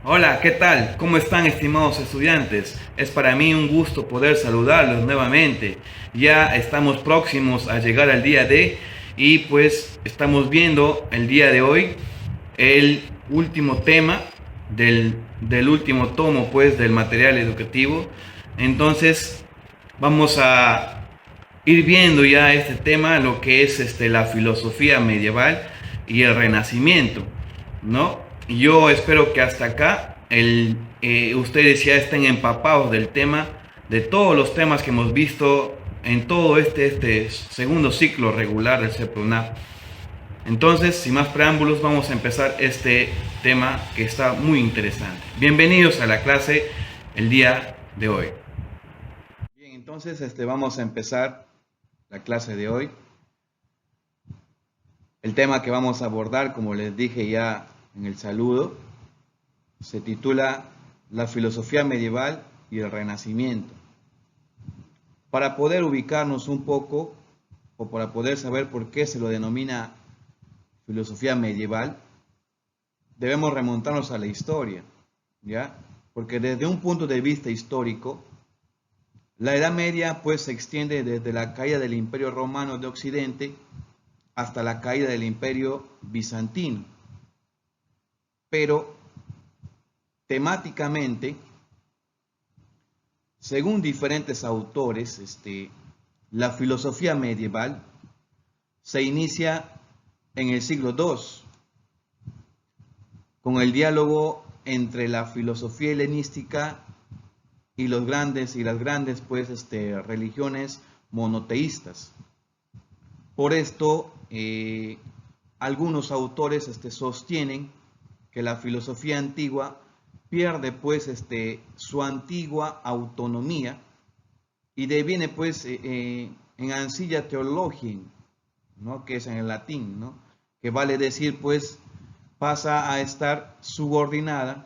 Hola, ¿qué tal? ¿Cómo están, estimados estudiantes? Es para mí un gusto poder saludarlos nuevamente. Ya estamos próximos a llegar al día D y pues estamos viendo el día de hoy el último tema del último tomo pues del material educativo. Entonces vamos a ir viendo ya este tema, lo que es la filosofía medieval y el Renacimiento, ¿no? Yo espero que hasta acá ustedes ya estén empapados del tema, de todos los temas que hemos visto en todo este segundo ciclo regular del CEPRUNAP. Entonces, sin más preámbulos, vamos a empezar este tema que está muy interesante. Bienvenidos a la clase el día de hoy. Bien, entonces vamos a empezar la clase de hoy. El tema que vamos a abordar, como les dije ya en el saludo, se titula La filosofía medieval y el Renacimiento. Para poder ubicarnos un poco, o para poder saber por qué se lo denomina filosofía medieval, debemos remontarnos a la historia, ¿ya? Porque desde un punto de vista histórico, la Edad Media pues se extiende desde la caída del Imperio Romano de Occidente hasta la caída del Imperio Bizantino. Pero temáticamente, según diferentes autores, la filosofía medieval se inicia en el siglo II, con el diálogo entre la filosofía helenística y las grandes pues, religiones monoteístas. Por esto, algunos autores sostienen que la filosofía antigua pierde pues su antigua autonomía y deviene pues en ancilla theologiae, ¿no? Que es en el latín, ¿no? Que vale decir pues pasa a estar subordinada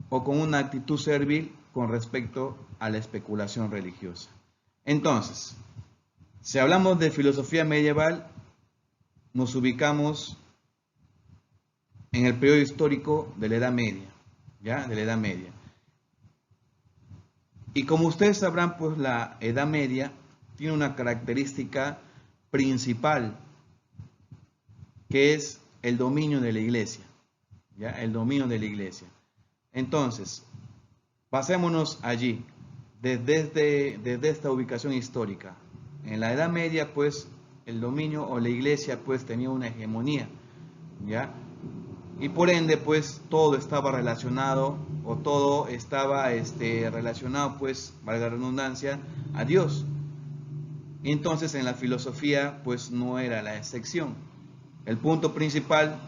o con una actitud servil con respecto a la especulación religiosa. Entonces, si hablamos de filosofía medieval, nos ubicamos en el periodo histórico de la Edad Media, ¿ya? De la Edad Media. Y como ustedes sabrán, pues la Edad Media tiene una característica principal, que es el dominio de la iglesia, ¿ya? El dominio de la iglesia. Entonces, pasémonos allí, desde esta ubicación histórica. En la Edad Media, pues, el dominio o la iglesia, pues, tenía una hegemonía, ¿ya? Y por ende, pues, todo estaba relacionado, o todo estaba relacionado, pues, valga la redundancia, a Dios. Y entonces, en la filosofía, pues, no era la excepción. El punto principal,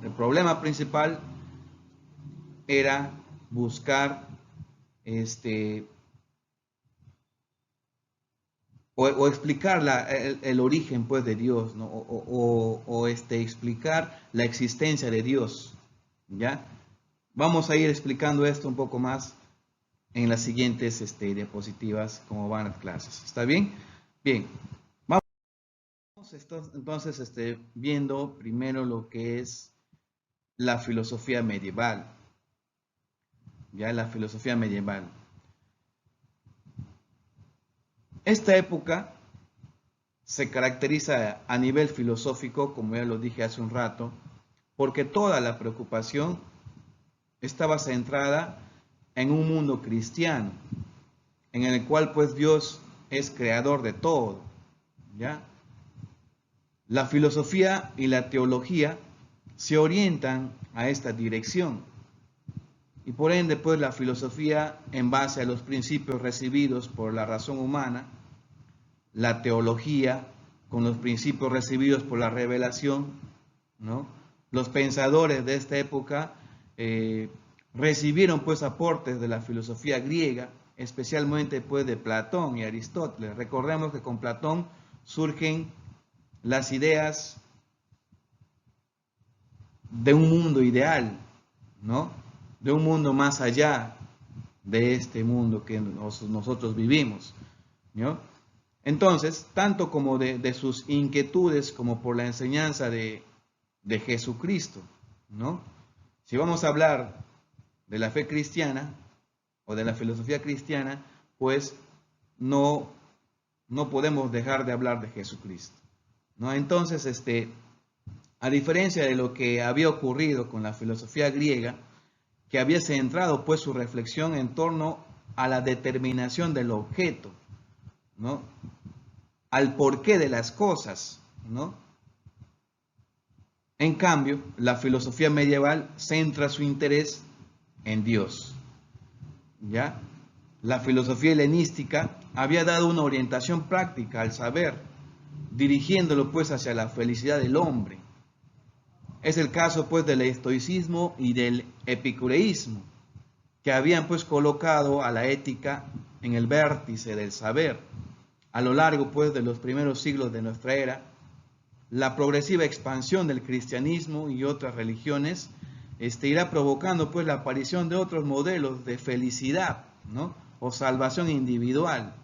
el problema principal, era buscar o explicar el origen pues de Dios, ¿no? O explicar la existencia de Dios, ¿ya? Vamos a ir explicando esto un poco más en las siguientes diapositivas, como van las clases. ¿Está bien? Bien. Vamos entonces viendo primero lo que es la filosofía medieval, ¿ya? La filosofía medieval. Esta época se caracteriza a nivel filosófico, como ya lo dije hace un rato, porque toda la preocupación estaba centrada en un mundo cristiano, en el cual pues Dios es creador de todo, ¿ya? La filosofía y la teología se orientan a esta dirección y por ende pues la filosofía en base a los principios recibidos por la razón humana, la teología con los principios recibidos por la revelación, ¿no? Los pensadores de esta época recibieron pues aportes de la filosofía griega, especialmente pues de Platón y Aristóteles. Recordemos que con Platón surgen las ideas de un mundo ideal, ¿no? De un mundo más allá de este mundo que nosotros vivimos, ¿no? Entonces, tanto como de sus inquietudes como por la enseñanza de Jesucristo, ¿no? Si vamos a hablar de la fe cristiana o de la filosofía cristiana, pues no, no podemos dejar de hablar de Jesucristo, ¿no? Entonces, a diferencia de lo que había ocurrido con la filosofía griega, que había centrado pues su reflexión en torno a la determinación del objeto, ¿no? Al porqué de las cosas, ¿no? En cambio, la filosofía medieval centra su interés en Dios, ¿ya? La filosofía helenística había dado una orientación práctica al saber, dirigiéndolo pues hacia la felicidad del hombre. Es el caso pues del estoicismo y del epicureísmo, que habían pues colocado a la ética en el vértice del saber. A lo largo pues de los primeros siglos de nuestra era, la progresiva expansión del cristianismo y otras religiones irá provocando pues la aparición de otros modelos de felicidad, ¿no? O salvación individual,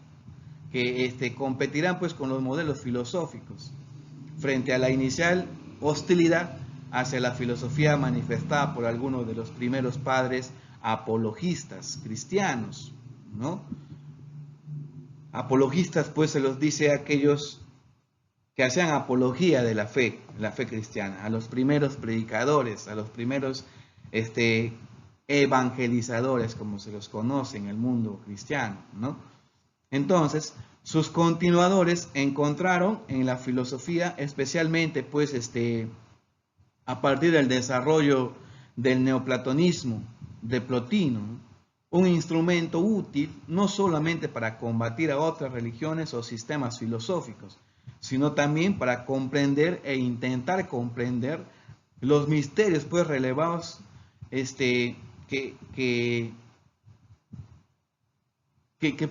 que competirán pues con los modelos filosóficos, frente a la inicial hostilidad hacia la filosofía manifestada por algunos de los primeros padres apologistas cristianos, ¿no? Apologistas pues se los dice a aquellos que hacían apología de la fe cristiana, a los primeros predicadores, a los primeros evangelizadores, como se los conoce en el mundo cristiano, ¿no? Entonces, sus continuadores encontraron en la filosofía, especialmente pues a partir del desarrollo del neoplatonismo de Plotino, un instrumento útil no solamente para combatir a otras religiones o sistemas filosóficos, sino también para comprender e intentar comprender los misterios pues relevados que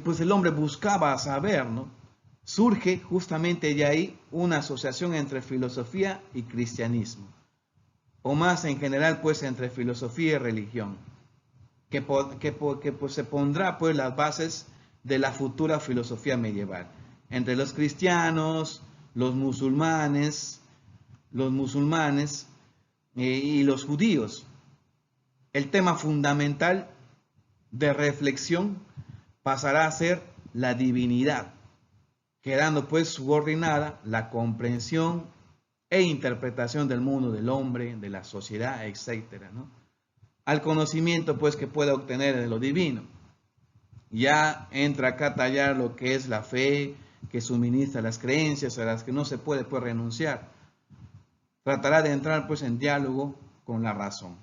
pues el hombre buscaba saber, ¿no? Surge justamente de ahí una asociación entre filosofía y cristianismo, o más en general pues entre filosofía y religión, que pues se pondrá pues las bases de la futura filosofía medieval. Entre los cristianos, los musulmanes y los judíos, el tema fundamental de reflexión pasará a ser la divinidad, quedando pues subordinada la comprensión e interpretación del mundo, del hombre, de la sociedad, etcétera, ¿no? Al conocimiento pues que pueda obtener de lo divino. Ya entra acá a tallar lo que es la fe, que suministra las creencias a las que no se puede pues renunciar. Tratará de entrar pues en diálogo con la razón,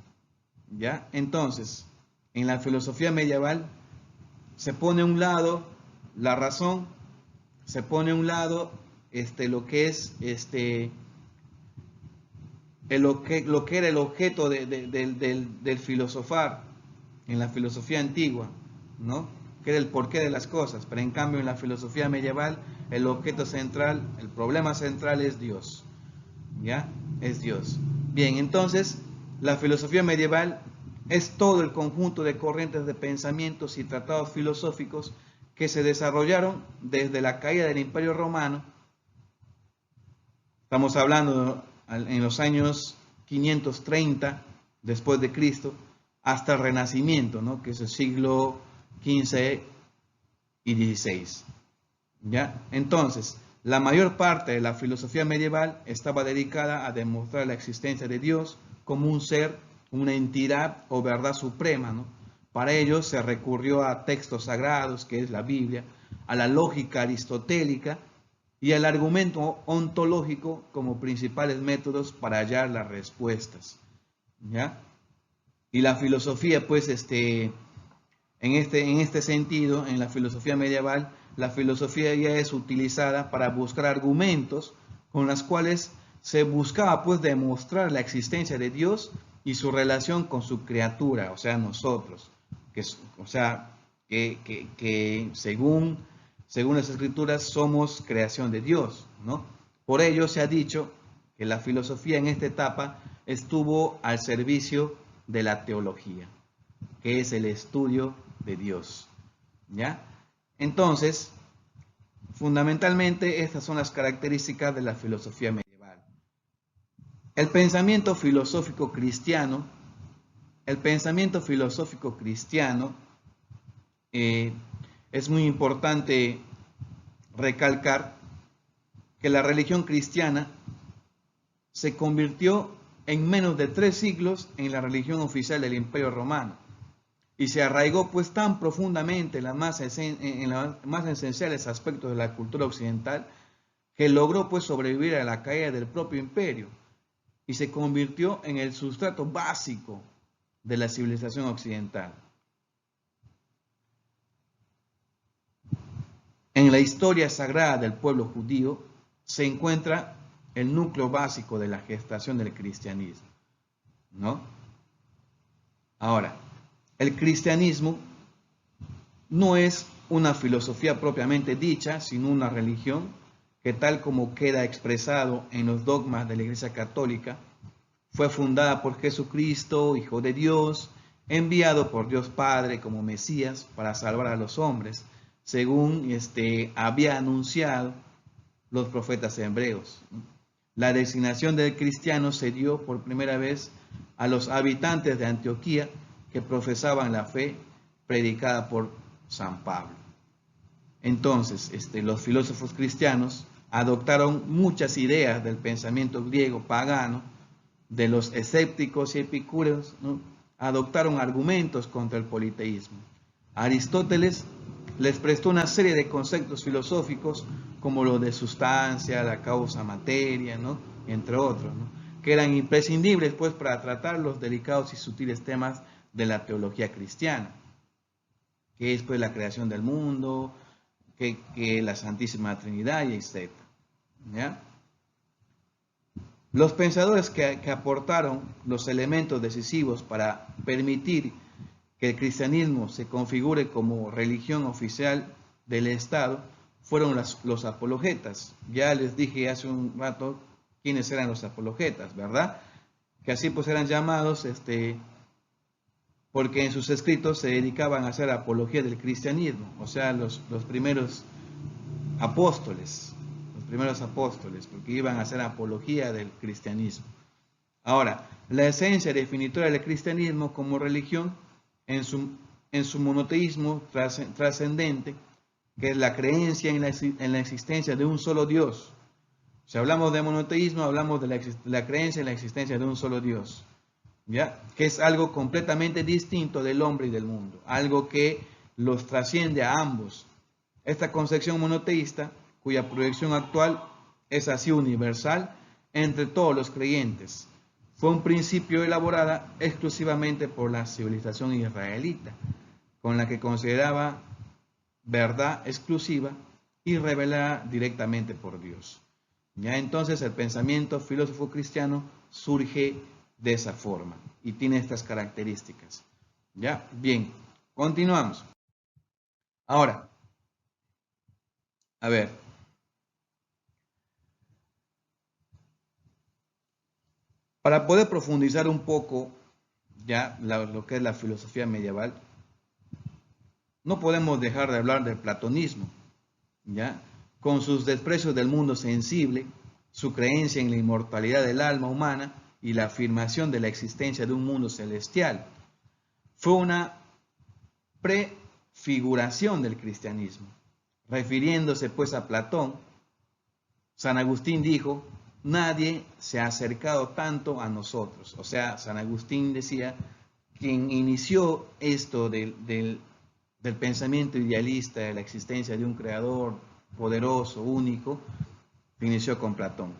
¿ya? Entonces, en la filosofía medieval se pone a un lado la razón, se pone a un lado lo que es lo que era el objeto del filosofar en la filosofía antigua, ¿no? Que era el porqué de las cosas, pero en cambio en la filosofía medieval el objeto central, el problema central es Dios, ¿ya? Es Dios. Bien, entonces la filosofía medieval es todo el conjunto de corrientes de pensamientos y tratados filosóficos que se desarrollaron desde la caída del Imperio Romano. Estamos hablando en los años 530 después de Cristo hasta el Renacimiento, ¿no? Que es el siglo XV y XVI, ¿ya? Entonces, la mayor parte de la filosofía medieval estaba dedicada a demostrar la existencia de Dios como un ser, una entidad o verdad suprema, ¿no? Para ello se recurrió a textos sagrados, que es la Biblia, a la lógica aristotélica y al argumento ontológico como principales métodos para hallar las respuestas, ¿ya? Y la filosofía, pues, en este sentido, en la filosofía medieval, la filosofía ya es utilizada para buscar argumentos con los cuales se buscaba, pues, demostrar la existencia de Dios y su relación con su criatura, o sea, nosotros, que según las escrituras somos creación de Dios, ¿no? Por ello se ha dicho que la filosofía en esta etapa estuvo al servicio de la teología, que es el estudio de Dios, ¿ya? Entonces, fundamentalmente estas son las características de la filosofía medieval. El pensamiento filosófico cristiano el pensamiento filosófico cristiano, es muy importante recalcar que la religión cristiana se convirtió en menos de 3 siglos en la religión oficial del Imperio Romano y se arraigó pues tan profundamente en los más esenciales aspectos de la cultura occidental que logró pues sobrevivir a la caída del propio imperio y se convirtió en el sustrato básico de la civilización occidental. En la historia sagrada del pueblo judío se encuentra el núcleo básico de la gestación del cristianismo, ¿no? Ahora, el cristianismo no es una filosofía propiamente dicha, sino una religión que, tal como queda expresado en los dogmas de la Iglesia Católica, fue fundada por Jesucristo, Hijo de Dios, enviado por Dios Padre como Mesías para salvar a los hombres, según había anunciado los profetas hebreos. La designación del cristiano se dio por primera vez a los habitantes de Antioquía que profesaban la fe predicada por San Pablo. Entonces, los filósofos cristianos adoptaron muchas ideas del pensamiento griego pagano, de los escépticos y epicúreos, ¿no? Adoptaron argumentos contra el politeísmo. Aristóteles les prestó una serie de conceptos filosóficos como lo de sustancia, la causa, materia, ¿no? Entre otros, ¿no? Que eran imprescindibles pues para tratar los delicados y sutiles temas de la teología cristiana, que es pues la creación del mundo, que la Santísima Trinidad y etc. ¿Ya? Los pensadores que aportaron los elementos decisivos para permitir que el cristianismo se configure como religión oficial del Estado fueron los apologetas. Ya les dije hace un rato quiénes eran los apologetas, ¿verdad? Que así pues eran llamados porque en sus escritos se dedicaban a hacer apología del cristianismo, o sea, los primeros apóstoles, porque iban a hacer apología del cristianismo. Ahora, la esencia definitoria del cristianismo como religión en su monoteísmo trascendente, que es la creencia en la existencia de un solo Dios. Si hablamos de monoteísmo, hablamos de la creencia en la existencia de un solo Dios, ¿ya? Que es algo completamente distinto del hombre y del mundo, algo que los trasciende a ambos. Esta concepción monoteísta, cuya proyección actual es así universal entre todos los creyentes, fue un principio elaborada exclusivamente por la civilización israelita, con la que consideraba verdad exclusiva y revelada directamente por Dios. Ya entonces el pensamiento filósofo cristiano surge de esa forma y tiene estas características. Ya, bien, continuamos. Ahora, a ver, para poder profundizar un poco ya lo que es la filosofía medieval, no podemos dejar de hablar del platonismo, ¿ya? Con sus desprecios del mundo sensible, su creencia en la inmortalidad del alma humana y la afirmación de la existencia de un mundo celestial. Fue una prefiguración del cristianismo. Refiriéndose pues a Platón, San Agustín dijo: nadie se ha acercado tanto a nosotros. O sea, San Agustín decía, quien inició esto del pensamiento idealista, de la existencia de un creador poderoso, único, inició con Platón.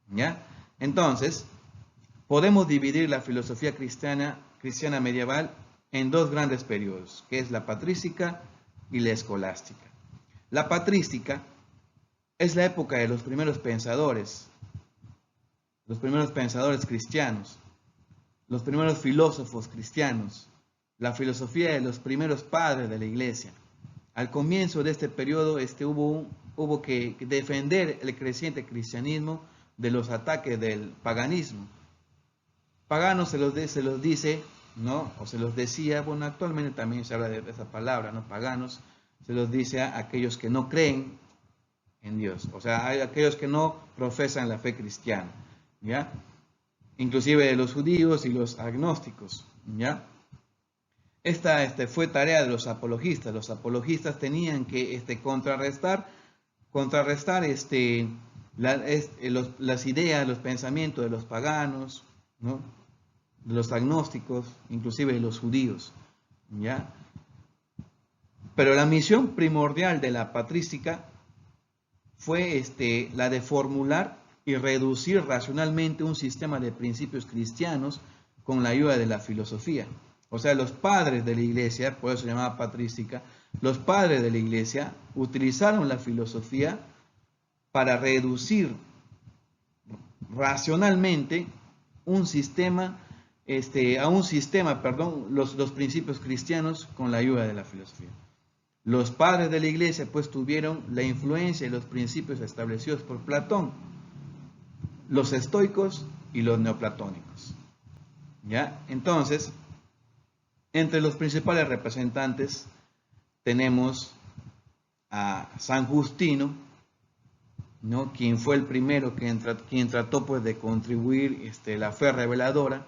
¿Ya? Entonces, podemos dividir la filosofía cristiana medieval en dos grandes periodos, que es la patrística y la escolástica. La patrística es la época de los primeros pensadores cristianos, los primeros filósofos cristianos, la filosofía de los primeros padres de la iglesia. Al comienzo de este periodo hubo que defender el creciente cristianismo de los ataques del paganismo. Paganos se los dice, ¿no? O se los decía, bueno, actualmente también se habla de esa palabra, ¿no? Paganos, se los dice a aquellos que no creen en Dios, o sea, hay aquellos que no profesan la fe cristiana, ¿ya? Inclusive los judíos y los agnósticos, ¿ya? Esta fue tarea de los apologistas. Los apologistas tenían que contrarrestar las ideas, los pensamientos de los paganos, ¿no? De los agnósticos, inclusive de los judíos, ¿ya? Pero la misión primordial de la patrística fue la de formular y reducir racionalmente un sistema de principios cristianos con la ayuda de la filosofía. O sea, los padres de la iglesia, por eso se llamaba patrística, los padres de la iglesia utilizaron la filosofía para reducir racionalmente los principios cristianos con la ayuda de la filosofía. Los padres de la iglesia pues tuvieron la influencia y los principios establecidos por Platón, los estoicos y los neoplatónicos. ¿Ya? Entonces, entre los principales representantes tenemos a San Justino, ¿no? Quien fue el primero quien trató pues de contribuir la fe reveladora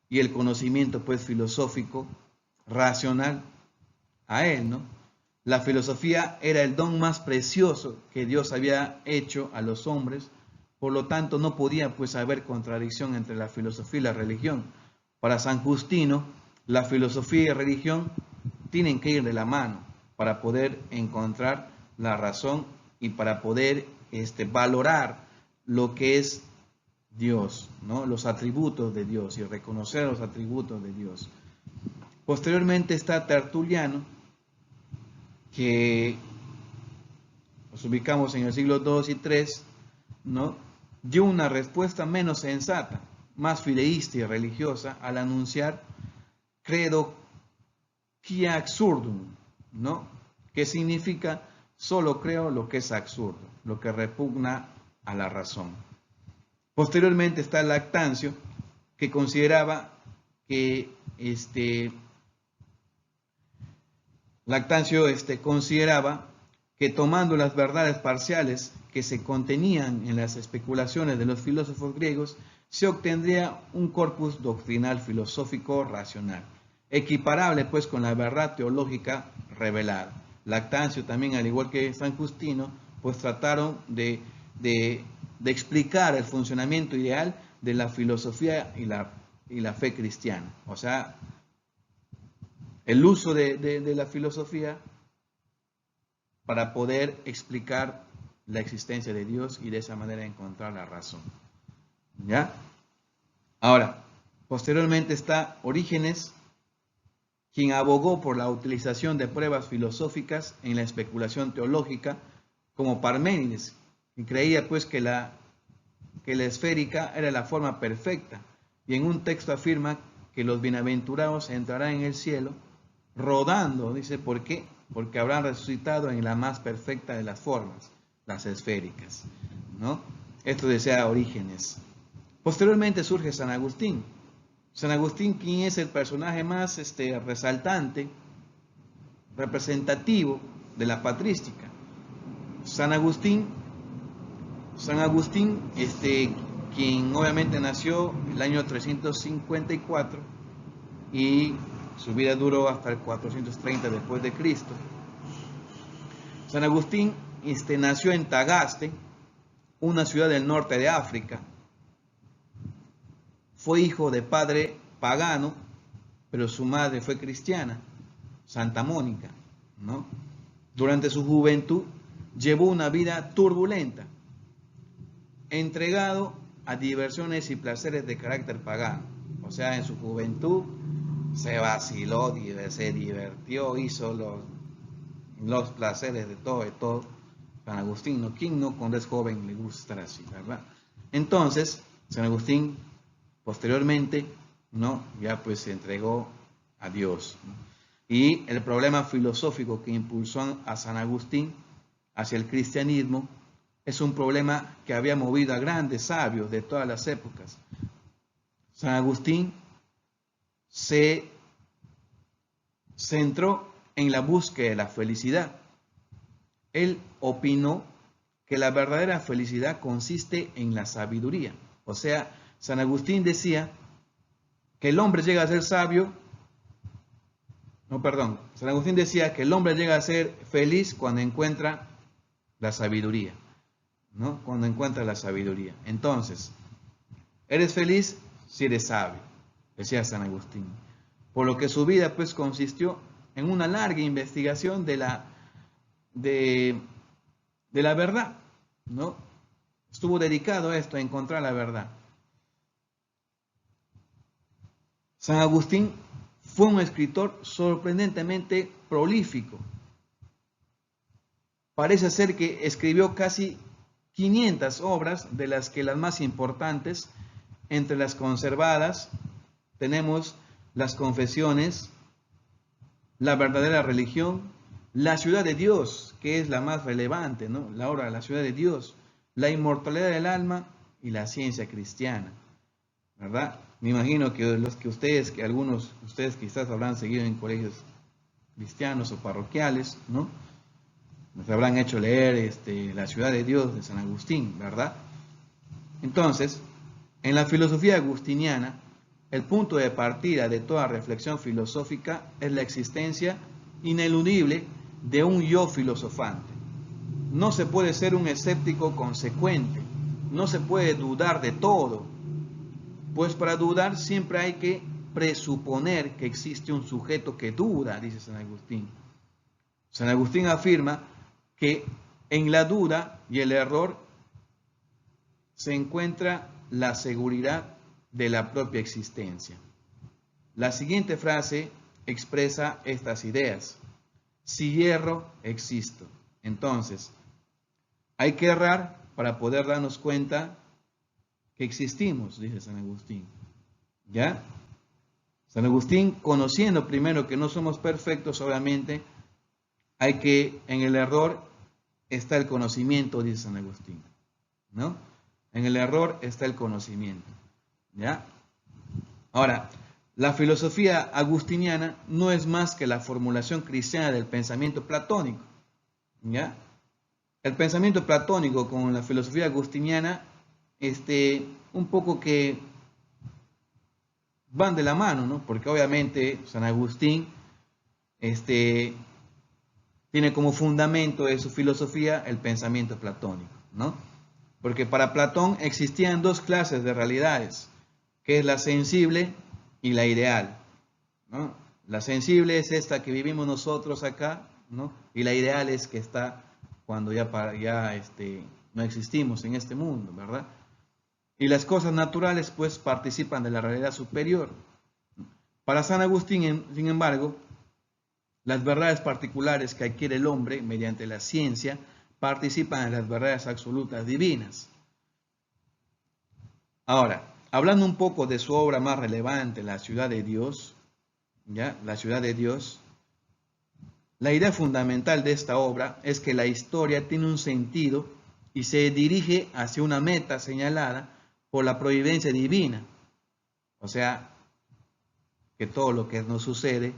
y el conocimiento pues filosófico racional a él, ¿no? La filosofía era el don más precioso que Dios había hecho a los hombres, por lo tanto no podía pues haber contradicción entre la filosofía y la religión. Para San Justino, la filosofía y la religión tienen que ir de la mano para poder encontrar la razón y para poder valorar lo que es Dios, ¿no? Los atributos de Dios y reconocer los atributos de Dios. Posteriormente está Tertuliano, que nos ubicamos en el siglo II y III, ¿no? Dio una respuesta menos sensata, más fideísta y religiosa al anunciar credo quia absurdum, ¿no? Que significa solo creo lo que es absurdo, lo que repugna a la razón. Posteriormente está Lactancio, que consideraba que consideraba que tomando las verdades parciales que se contenían en las especulaciones de los filósofos griegos, se obtendría un corpus doctrinal filosófico racional, equiparable pues con la verdad teológica revelada. Lactancio también, al igual que San Justino, pues trataron de explicar el funcionamiento ideal de la filosofía y la fe cristiana. O sea, el uso de la filosofía para poder explicar la existencia de Dios y de esa manera encontrar la razón. ¿Ya? Ahora, posteriormente está Orígenes, quien abogó por la utilización de pruebas filosóficas en la especulación teológica, como Parménides, y creía pues que la esférica era la forma perfecta, y en un texto afirma que los bienaventurados entrarán en el cielo rodando, dice, ¿por qué? Porque habrán resucitado en la más perfecta de las formas, las esféricas, ¿no? Esto decía Orígenes. Posteriormente surge San Agustín. San Agustín, quien es el personaje más resaltante, representativo de la patrística. San Agustín, quien obviamente nació en el año 354 y su vida duró hasta el 430 después de Cristo. San Agustín nació en Tagaste, una ciudad del norte de África. Fue hijo de padre pagano, pero su madre fue cristiana, Santa Mónica, ¿no? Durante su juventud llevó una vida turbulenta, entregado a diversiones y placeres de carácter pagano. O sea, en su juventud se vaciló, se divirtió, hizo los placeres de todo. San Agustín, ¿no? ¿Quién no cuando es joven le gusta estar así, verdad? Entonces, San Agustín posteriormente, ¿no? Ya pues se entregó a Dios, ¿no? Y el problema filosófico que impulsó a San Agustín hacia el cristianismo es un problema que había movido a grandes sabios de todas las épocas. San Agustín se centró en la búsqueda de la felicidad. Él opinó que la verdadera felicidad consiste en la sabiduría. O sea, San Agustín decía que el hombre llega a ser sabio no, perdón, San Agustín decía que el hombre llega a ser feliz cuando encuentra la sabiduría, ¿no? Cuando encuentra la sabiduría. Entonces, eres feliz si eres sabio, decía San Agustín. Por lo que su vida pues consistió en una larga investigación de la verdad, ¿no? Estuvo dedicado a esto, a encontrar la verdad. San Agustín fue un escritor sorprendentemente prolífico. Parece ser que escribió casi 500 obras, de las que las más importantes, entre las conservadas, tenemos las Confesiones, la verdadera religión, la ciudad de Dios, que es la más relevante, ¿no? La obra de la ciudad de Dios, la inmortalidad del alma y la ciencia cristiana, ¿verdad? Me imagino que que algunos de ustedes quizás habrán seguido en colegios cristianos o parroquiales, ¿no? Nos habrán hecho leer la ciudad de Dios de San Agustín, ¿verdad? Entonces, en la filosofía agustiniana, el punto de partida de toda reflexión filosófica es la existencia ineludible de un yo filosofante. No se puede ser un escéptico consecuente, no se puede dudar de todo, pues para dudar siempre hay que presuponer que existe un sujeto que duda, dice San Agustín. San Agustín afirma que en la duda y el error se encuentra la seguridad de la propia existencia. La siguiente frase expresa estas ideas. Si hierro, existo. Entonces, hay que errar para poder darnos cuenta que existimos, dice San Agustín. ¿Ya? San Agustín, conociendo primero que no somos perfectos, obviamente, hay que, en el error está el conocimiento, dice San Agustín, ¿no? En el error está el conocimiento, ¿ya? Ahora, la filosofía agustiniana no es más que la formulación cristiana del pensamiento platónico, ¿ya? El pensamiento platónico con la filosofía agustiniana, un poco que van de la mano, ¿no? Porque obviamente San Agustín, tiene como fundamento de su filosofía el pensamiento platónico, ¿no? Porque para Platón existían dos clases de realidades, que es la sensible y la ideal, ¿no? La sensible es esta que vivimos nosotros acá, ¿no? Y la ideal es que está cuando ya no existimos en este mundo, ¿verdad? Y las cosas naturales pues participan de la realidad superior. Para San Agustín, sin embargo, las verdades particulares que adquiere el hombre mediante la ciencia participan en las verdades absolutas divinas. Ahora, hablando un poco de su obra más relevante, La ciudad de Dios, ¿ya? La ciudad de Dios. La idea fundamental de esta obra es que la historia tiene un sentido y se dirige hacia una meta señalada por la providencia divina. O sea, que todo lo que nos sucede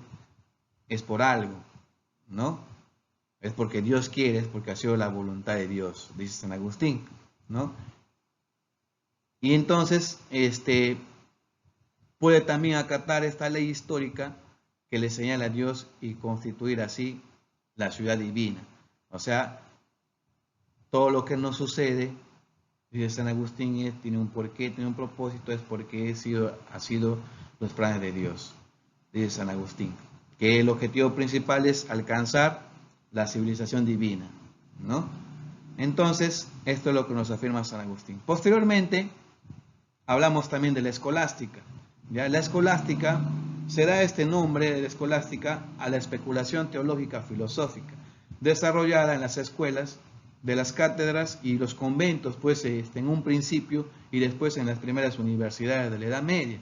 es por algo, ¿no? Es porque Dios quiere, es porque ha sido la voluntad de Dios, dice San Agustín, ¿no? Y entonces, puede también acatar esta ley histórica que le señala a Dios y constituir así la ciudad divina. O sea, todo lo que nos sucede, dice San Agustín, tiene un porqué, tiene un propósito, es porque ha sido los planes de Dios, dice San Agustín. Que el objetivo principal es alcanzar la civilización divina, ¿no? Entonces, esto es lo que nos afirma San Agustín. Posteriormente, hablamos también de la escolástica. ¿Ya? La escolástica se da este nombre de la escolástica a la especulación teológica filosófica, desarrollada en las escuelas de las cátedras y los conventos, pues en un principio y después en las primeras universidades de la Edad Media.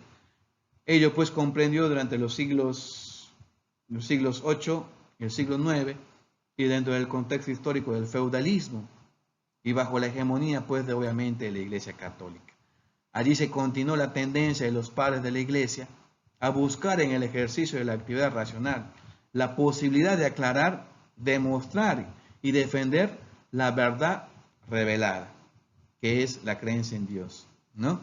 Ello pues comprendió durante los siglos 8 y el siglo 9 y dentro del contexto histórico del feudalismo y bajo la hegemonía pues obviamente de la Iglesia Católica. Allí se continuó la tendencia de los padres de la Iglesia a buscar en el ejercicio de la actividad racional la posibilidad de aclarar, demostrar y defender la verdad revelada, que es la creencia en Dios, ¿no?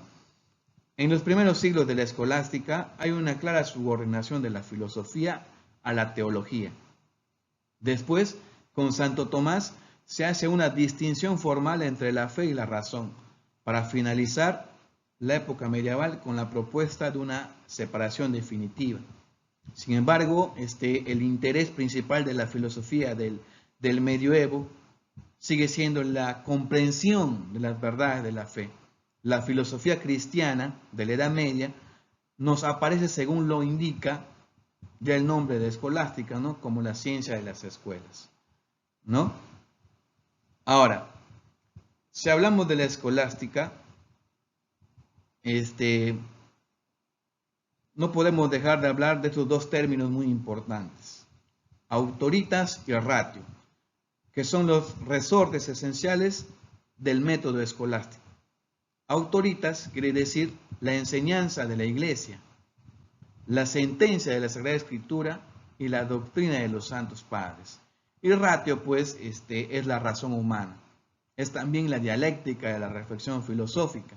En los primeros siglos de la escolástica hay una clara subordinación de la filosofía a la teología. Después, con Santo Tomás, se hace una distinción formal entre la fe y la razón, para finalizar la época medieval con la propuesta de una separación definitiva. Sin embargo, el interés principal de la filosofía del medioevo sigue siendo la comprensión de las verdades de la fe. La filosofía cristiana de la Edad Media nos aparece, según lo indica ya el nombre de escolástica, ¿no? Como la ciencia de las escuelas, ¿no? Ahora, si hablamos de la escolástica, no podemos dejar de hablar de estos dos términos muy importantes, autoritas y ratio, que son los resortes esenciales del método escolástico. Autoritas quiere decir la enseñanza de la Iglesia, la sentencia de la Sagrada Escritura y la doctrina de los santos padres. Y ratio, pues, es la razón humana. Es también la dialéctica de la reflexión filosófica.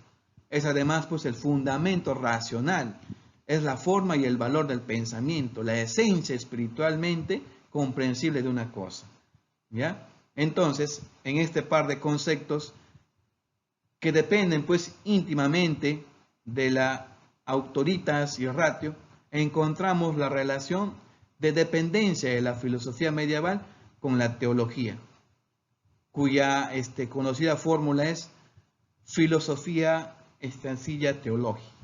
Es además, pues, el fundamento racional. Es la forma y el valor del pensamiento, la esencia espiritualmente comprensible de una cosa. ¿Ya? Entonces, en este par de conceptos que dependen, pues, íntimamente de la autoritas y ratio, encontramos la relación de dependencia de la filosofía medieval con la teología, cuya conocida fórmula es filosofía estancilla teológica,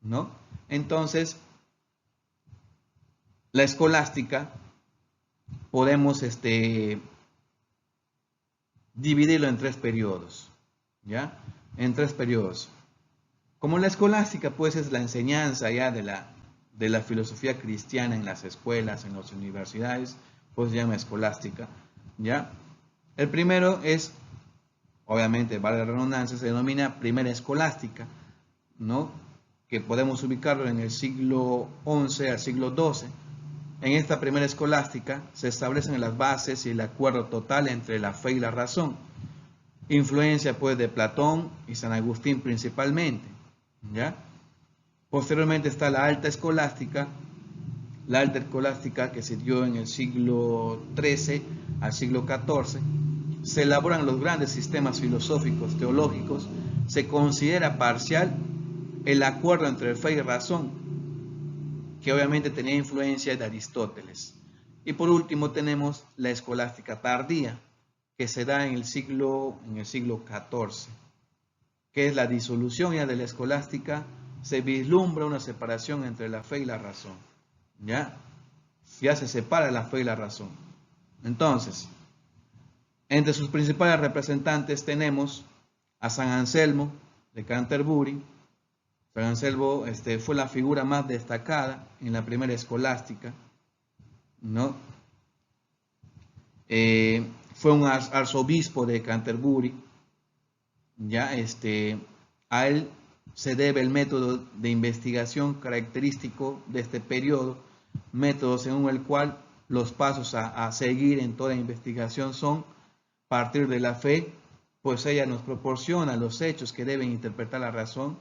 ¿no? Entonces, la escolástica podemos dividirlo en tres periodos, ¿ya? En tres periodos. Como la escolástica, pues, es la enseñanza ya de la filosofía cristiana en las escuelas, en las universidades, pues se llama escolástica, ¿ya? El primero es, obviamente, vale la redundancia, se denomina primera escolástica, ¿no? Que podemos ubicarlo en el siglo XI al siglo XII. En esta primera escolástica se establecen las bases y el acuerdo total entre la fe y la razón. Influencia, pues, de Platón y San Agustín principalmente, ¿ya? Posteriormente está la alta escolástica que se dio en el siglo XIII al siglo XIV. Se elaboran los grandes sistemas filosóficos, teológicos. Se considera parcial el acuerdo entre fe y razón, que obviamente tenía influencia de Aristóteles. Y por último tenemos la escolástica tardía, que se da en el siglo XIV, que es la disolución ya de la escolástica. Se vislumbra una separación entre la fe y la razón, ¿ya? Ya se separa la fe y la razón. Entonces, entre sus principales representantes tenemos a San Anselmo de Canterbury. San Anselmo fue la figura más destacada en la primera escolástica, ¿no? Fue un arzobispo de Canterbury, ¿ya? A él se debe el método de investigación característico de este periodo, método según el cual los pasos a seguir en toda investigación son partir de la fe, pues ella nos proporciona los hechos que deben interpretar la razón,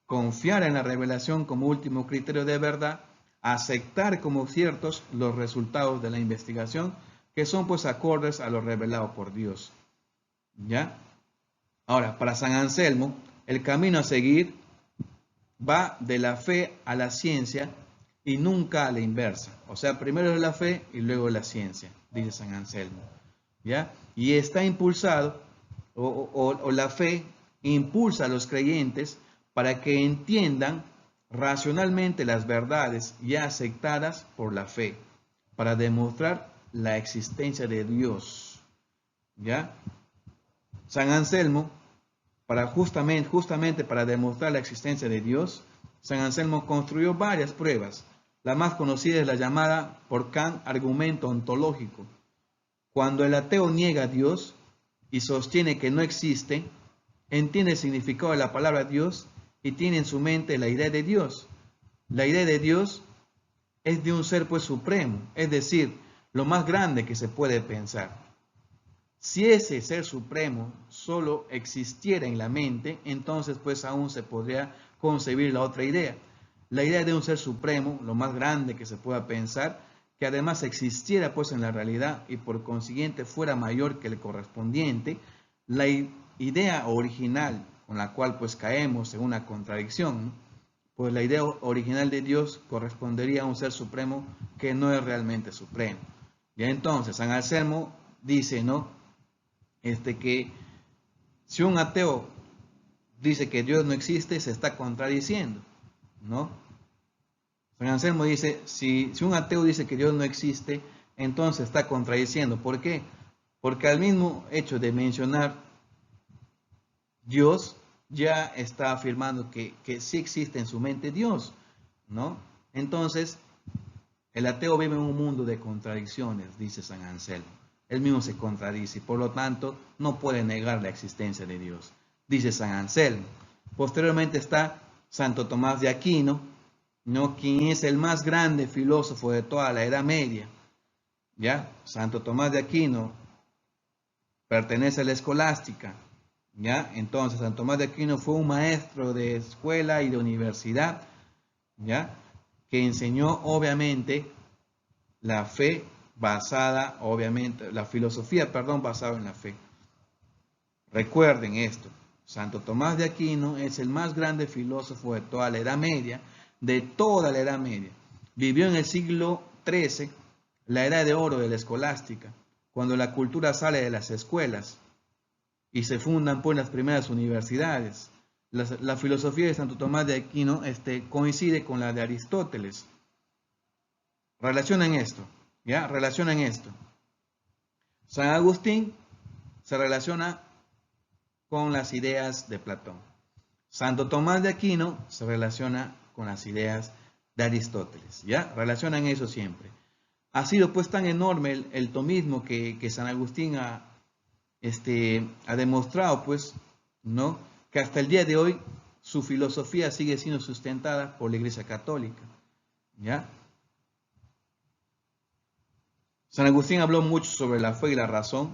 confiar en la revelación como último criterio de verdad, aceptar como ciertos los resultados de la investigación, que son pues acordes a lo revelado por Dios, ¿ya? Ahora, para San Anselmo, el camino a seguir va de la fe a la ciencia y nunca a la inversa. O sea, primero la fe y luego la ciencia, dice San Anselmo, ¿ya? Y está impulsado, o la fe impulsa a los creyentes para que entiendan racionalmente las verdades ya aceptadas por la fe, para demostrar la existencia de Dios, ¿ya? San Anselmo, justamente para demostrar la existencia de Dios, San Anselmo construyó varias pruebas. La más conocida es la llamada por Kant argumento ontológico. Cuando el ateo niega a Dios y sostiene que no existe, entiende el significado de la palabra Dios y tiene en su mente la idea de Dios. La idea de Dios es de un ser pues supremo, es decir, lo más grande que se puede pensar. Si ese ser supremo solo existiera en la mente, entonces pues aún se podría concebir la otra idea. La idea de un ser supremo, lo más grande que se pueda pensar, que además existiera pues en la realidad y por consiguiente fuera mayor que el correspondiente, la idea original con la cual pues caemos en una contradicción, ¿no? Pues la idea original de Dios correspondería a un ser supremo que no es realmente supremo. Y entonces San Anselmo dice, ¿no? Que si un ateo dice que Dios no existe, se está contradiciendo, ¿no? San Anselmo dice, si un ateo dice que Dios no existe, entonces está contradiciendo. ¿Por qué? Porque al mismo hecho de mencionar Dios, ya está afirmando que sí existe en su mente Dios, ¿no? Entonces, el ateo vive en un mundo de contradicciones, dice San Anselmo. Él mismo se contradice y por lo tanto no puede negar la existencia de Dios, dice San Anselmo. Posteriormente está Santo Tomás de Aquino, ¿no? Quien es el más grande filósofo de toda la Edad Media. ¿Ya? Santo Tomás de Aquino pertenece a la escolástica. ¿Ya? Entonces, Santo Tomás de Aquino fue un maestro de escuela y de universidad, ¿ya? Que enseñó obviamente la fe basada, obviamente, la filosofía, perdón, basada en la fe. Recuerden esto, Santo Tomás de Aquino es el más grande filósofo de toda la Edad Media, de toda la Edad Media. Vivió en el siglo XIII, la edad de oro de la escolástica, cuando la cultura sale de las escuelas y se fundan pues las primeras universidades. La filosofía de Santo Tomás de Aquino coincide con la de Aristóteles. Relacionan esto, ¿ya? Relacionan esto. San Agustín se relaciona con las ideas de Platón. Santo Tomás de Aquino se relaciona con las ideas de Aristóteles, ¿ya? Relacionan eso siempre. Ha sido pues tan enorme el tomismo que San Agustín ha demostrado, pues, ¿no? Que hasta el día de hoy su filosofía sigue siendo sustentada por la Iglesia Católica, ¿ya? San Agustín habló mucho sobre la fe y la razón.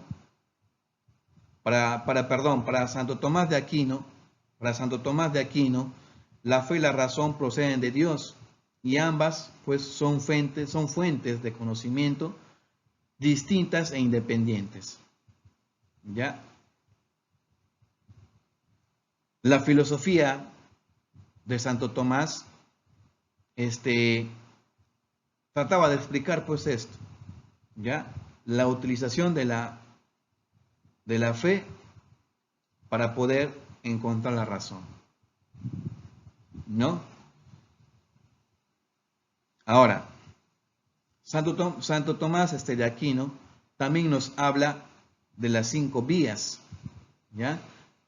Para Santo Tomás de Aquino, la fe y la razón proceden de Dios y ambas pues son fuentes de conocimiento distintas e independientes. ¿Ya? La filosofía de Santo Tomás trataba de explicar pues esto, ¿ya? La utilización de la fe para poder encontrar la razón, ¿no? Ahora, Santo Tomás de Aquino también nos habla de las 5 vías, ¿ya?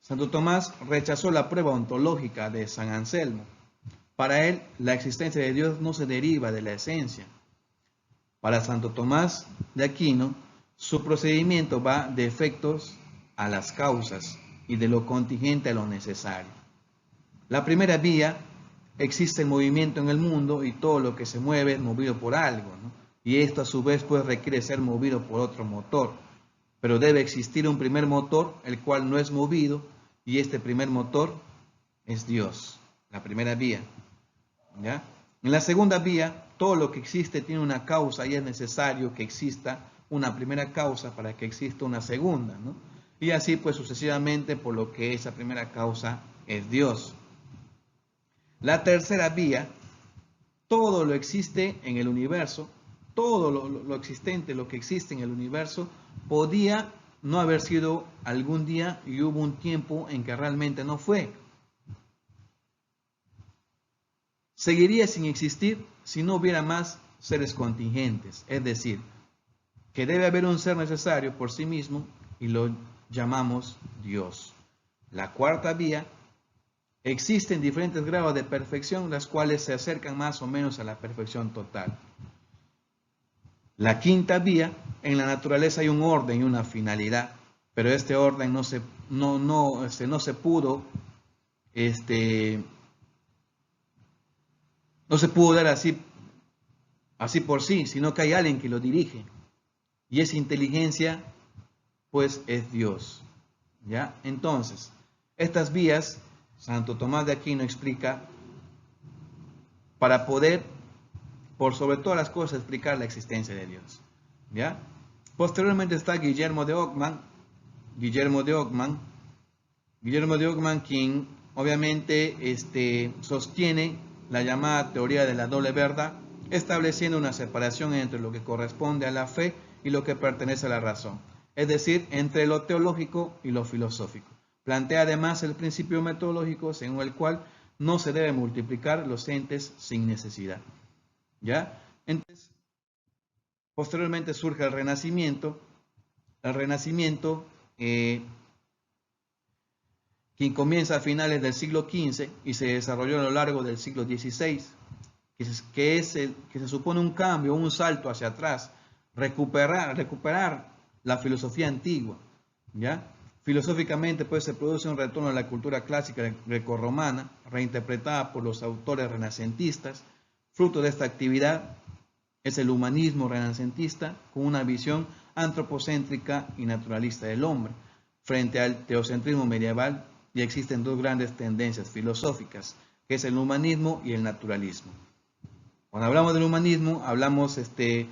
Santo Tomás rechazó la prueba ontológica de San Anselmo. Para él, la existencia de Dios no se deriva de la esencia. Para Santo Tomás de Aquino, su procedimiento va de efectos a las causas y de lo contingente a lo necesario. La primera vía, existe el movimiento en el mundo y todo lo que se mueve es movido por algo, ¿no? Y esto a su vez pues requiere ser movido por otro motor. Pero debe existir un primer motor, el cual no es movido, y este primer motor es Dios, la primera vía, ¿ya? En la segunda vía, todo lo que existe tiene una causa y es necesario que exista una primera causa para que exista una segunda, ¿no? Y así pues sucesivamente, por lo que esa primera causa es Dios. La tercera vía, todo lo existe en el universo, todo lo existente, lo que existe en el universo, podía no haber sido algún día y hubo un tiempo en que realmente no fue. Seguiría sin existir si no hubiera más seres contingentes, es decir, que debe haber un ser necesario por sí mismo y lo llamamos Dios. La cuarta vía, existen diferentes grados de perfección, las cuales se acercan más o menos a la perfección total. La quinta vía, en la naturaleza hay un orden y una finalidad, pero este orden no se pudo dar así por sí, sino que hay alguien que lo dirige. Y esa inteligencia, pues, es Dios, ¿ya? Entonces, estas vías, Santo Tomás de Aquino explica, para poder por sobre todas las cosas, explicar la existencia de Dios. ¿Ya? Posteriormente está Guillermo de Ockham, quien obviamente sostiene la llamada teoría de la doble verdad, estableciendo una separación entre lo que corresponde a la fe y lo que pertenece a la razón, es decir, entre lo teológico y lo filosófico. Plantea además el principio metodológico según el cual no se debe multiplicar los entes sin necesidad. ¿Ya? Entonces, posteriormente surge el Renacimiento. El Renacimiento, quien comienza a finales del siglo XV y se desarrolló a lo largo del siglo XVI, que se supone un cambio, un salto hacia atrás, recuperar la filosofía antigua, ¿ya? Filosóficamente, pues, se produce un retorno a la cultura clásica grecorromana, reinterpretada por los autores renacentistas. Fruto de esta actividad es el humanismo renacentista, con una visión antropocéntrica y naturalista del hombre, frente al teocentrismo medieval. Y existen dos grandes tendencias filosóficas, que es el humanismo y el naturalismo. Cuando hablamos del humanismo, hablamos el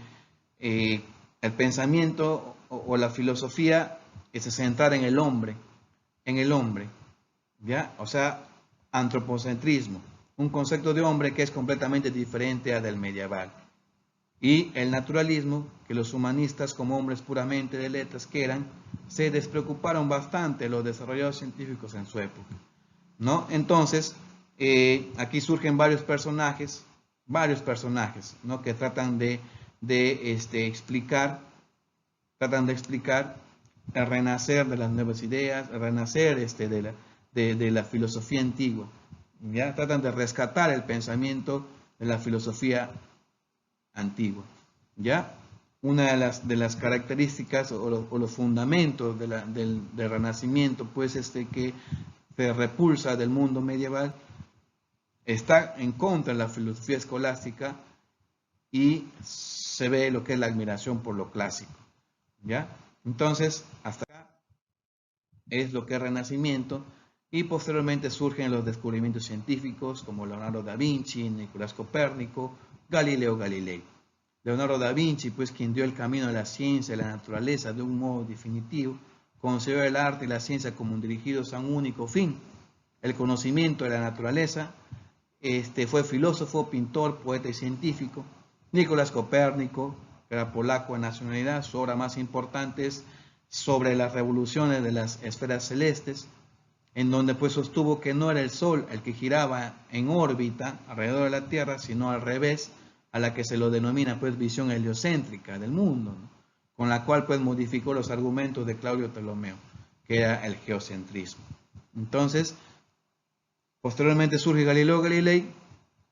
pensamiento o la filosofía que se centra en el hombre, ¿ya? O sea, antropocentrismo, un concepto de hombre que es completamente diferente al del medieval. Y el naturalismo, que los humanistas, como hombres puramente de letras que eran, se despreocuparon bastante de los desarrollados científicos en su época, ¿no? Entonces, aquí surgen varios personajes, ¿no? Que tratan de explicar el renacer de las nuevas ideas, el renacer de la filosofía antigua, ¿ya? Tratan de rescatar el pensamiento de la filosofía antigua, ¿ya? Una de las características o los fundamentos del Renacimiento, pues, que se repulsa del mundo medieval, está en contra de la filosofía escolástica y se ve lo que es la admiración por lo clásico, ¿ya? Entonces, hasta acá es lo que es Renacimiento, y posteriormente surgen los descubrimientos científicos como Leonardo da Vinci, Nicolás Copérnico, Galileo Galilei. Leonardo da Vinci, pues, quien dio el camino a la ciencia y la naturaleza de un modo definitivo, concibió el arte y la ciencia como dirigidos a un único fin, el conocimiento de la naturaleza. Fue filósofo, pintor, poeta y científico. Nicolás Copérnico, que era polaco de nacionalidad, su obra más importante es sobre las revoluciones de las esferas celestes, en donde, pues, sostuvo que no era el Sol el que giraba en órbita alrededor de la Tierra, sino al revés, a la que se lo denomina, pues, visión heliocéntrica del mundo, ¿no? Con la cual, pues, modificó los argumentos de Claudio Ptolomeo, que era el geocentrismo. Entonces, posteriormente surge Galileo Galilei,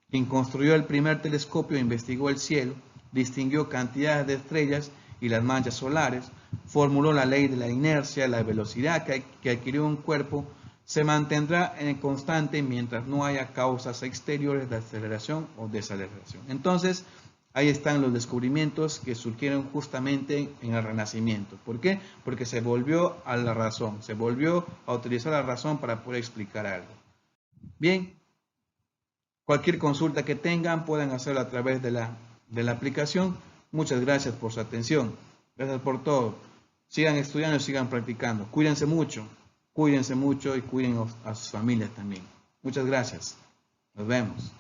quien construyó el primer telescopio e investigó el cielo, distinguió cantidades de estrellas y las manchas solares, formuló la ley de la inercia. La velocidad que adquirió un cuerpo se mantendrá en constante mientras no haya causas exteriores de aceleración o desaceleración. Entonces, ahí están los descubrimientos que surgieron justamente en el Renacimiento. ¿Por qué? Porque se volvió a la razón, se volvió a utilizar la razón para poder explicar algo. Bien, cualquier consulta que tengan pueden hacerlo a través de la aplicación. Muchas gracias por su atención. Gracias por todo. Sigan estudiando y sigan practicando. Cuídense mucho y cuiden a sus familias también. Muchas gracias. Nos vemos.